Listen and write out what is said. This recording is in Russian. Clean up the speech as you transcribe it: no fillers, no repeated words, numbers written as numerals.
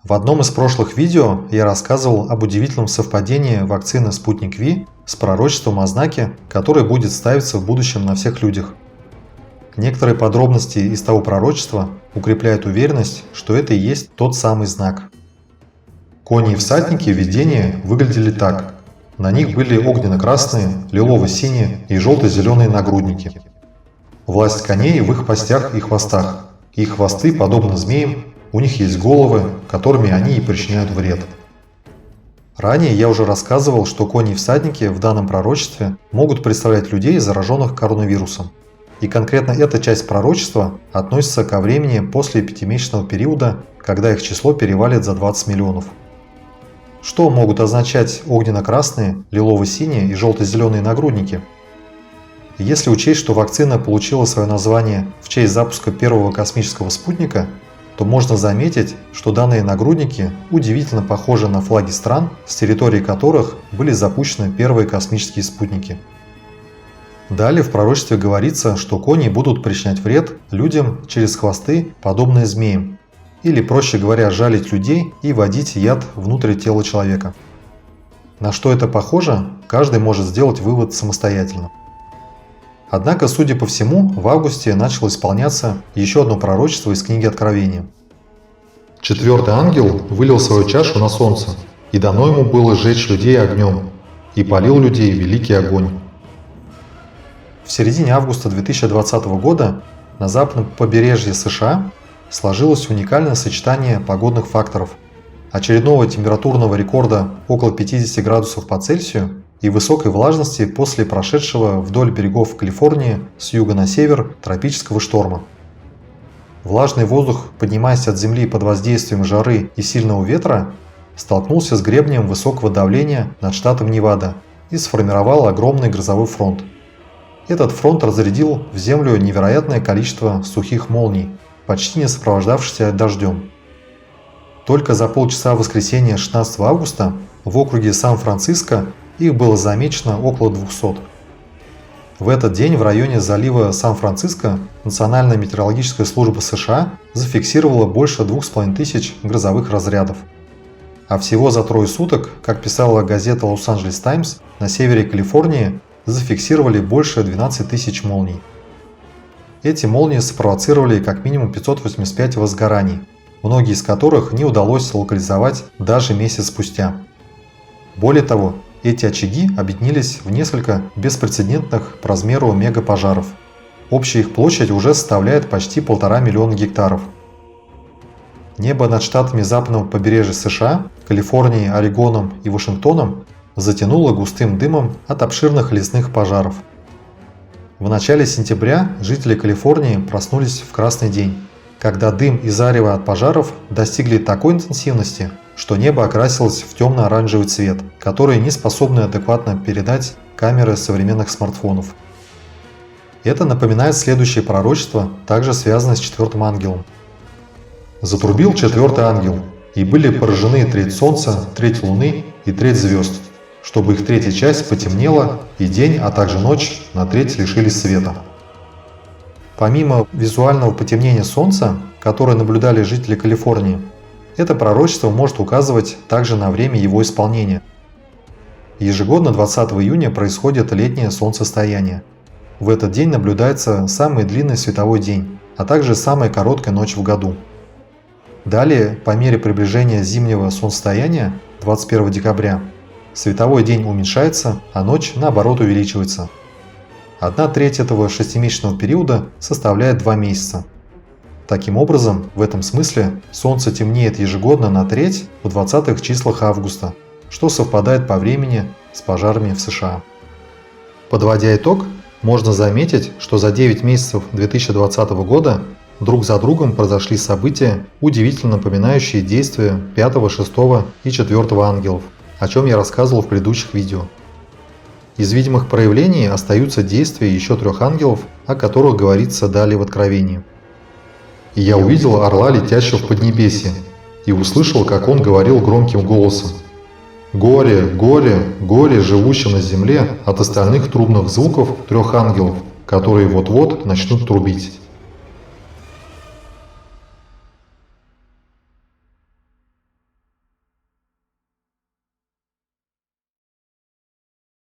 В одном из прошлых видео я рассказывал об удивительном совпадении вакцины Sputnik V с пророчеством о знаке, который будет ставиться в будущем на всех людях. Некоторые подробности из того пророчества укрепляют уверенность, что это и есть тот самый знак. Кони и всадники в видении выглядели так. На них были огненно-красные, лилово-синие и желто-зеленые нагрудники. Власть коней в их постях и хвостах. Их хвосты подобны змеям, у них есть головы, которыми они и причиняют вред. Ранее я уже рассказывал, что кони и всадники в данном пророчестве могут представлять людей, зараженных коронавирусом. И конкретно эта часть пророчества относится ко времени после пятимесячного периода, когда их число перевалит за 20 миллионов. Что могут означать огненно-красные, лилово-синие и желто-зеленые нагрудники? Если учесть, что вакцина получила свое название в честь запуска первого космического спутника, то можно заметить, что данные нагрудники удивительно похожи на флаги стран, с территории которых были запущены первые космические спутники. Далее в пророчестве говорится, что кони будут причинять вред людям через хвосты, подобные змеям, или, проще говоря, жалить людей и вводить яд внутрь тела человека. На что это похоже, каждый может сделать вывод самостоятельно. Однако, судя по всему, в августе начало исполняться еще одно пророчество из книги Откровения. «Четвертый ангел вылил свою чашу на солнце, и дано ему было сжечь людей огнем, и палил людей великий огонь». В середине августа 2020 года на западном побережье США сложилось уникальное сочетание погодных факторов: очередного температурного рекорда около 50 градусов по Цельсию и высокой влажности после прошедшего вдоль берегов Калифорнии с юга на север тропического шторма. Влажный воздух, поднимаясь от земли под воздействием жары и сильного ветра, столкнулся с гребнем высокого давления над штатом Невада и сформировал огромный грозовой фронт. Этот фронт разрядил в землю невероятное количество сухих молний, почти не сопровождавшихся дождем. Только за полчаса в воскресенье 16 августа в округе Сан-Франциско их было замечено около 200. В этот день в районе залива Сан-Франциско Национальная метеорологическая служба США зафиксировала больше 2500 грозовых разрядов. А всего за трое суток, как писала газета Лос-Анджелес Таймс, на севере Калифорнии зафиксировали больше 12 тысяч молний. Эти молнии спровоцировали как минимум 585 возгораний, многие из которых не удалось локализовать даже месяц спустя. Более того, эти очаги объединились в несколько беспрецедентных по размеру мегапожаров. Общая их площадь уже составляет почти 1,5 миллиона гектаров. Небо над штатами западного побережья США, Калифорнией, Орегоном и Вашингтоном затянуло густым дымом от обширных лесных пожаров. В начале сентября жители Калифорнии проснулись в красный день, когда дым и зарево от пожаров достигли такой интенсивности, что небо окрасилось в темно-оранжевый цвет, который не способны адекватно передать камеры современных смартфонов. Это напоминает следующее пророчество, также связанное с четвертым ангелом. «Затрубил четвертый ангел, и были поражены треть солнца, треть луны и треть звезд, чтобы их третья часть потемнела, и день, а также ночь на треть лишились света». Помимо визуального потемнения солнца, которое наблюдали жители Калифорнии, это пророчество может указывать также на время его исполнения. Ежегодно 20 июня происходит летнее солнцестояние. В этот день наблюдается самый длинный световой день, а также самая короткая ночь в году. Далее, по мере приближения зимнего солнцестояния 21 декабря, световой день уменьшается, а ночь наоборот увеличивается. 1/3 этого шестимесячного периода составляет 2 месяца. Таким образом, в этом смысле Солнце темнеет ежегодно на треть в 20-х числах августа, что совпадает по времени с пожарами в США. Подводя итог, можно заметить, что за 9 месяцев 2020 года друг за другом произошли события, удивительно напоминающие действия 5, 6 и 4 ангелов, о чем я рассказывал в предыдущих видео. Из видимых проявлений остаются действия еще 3 ангелов, о которых говорится далее в Откровении. «И я увидел орла, летящего в поднебесье, и услышал, как он говорил громким голосом: «Горе, горе, горе живущим на земле от остальных трубных звуков 3 ангелов, которые вот-вот начнут трубить».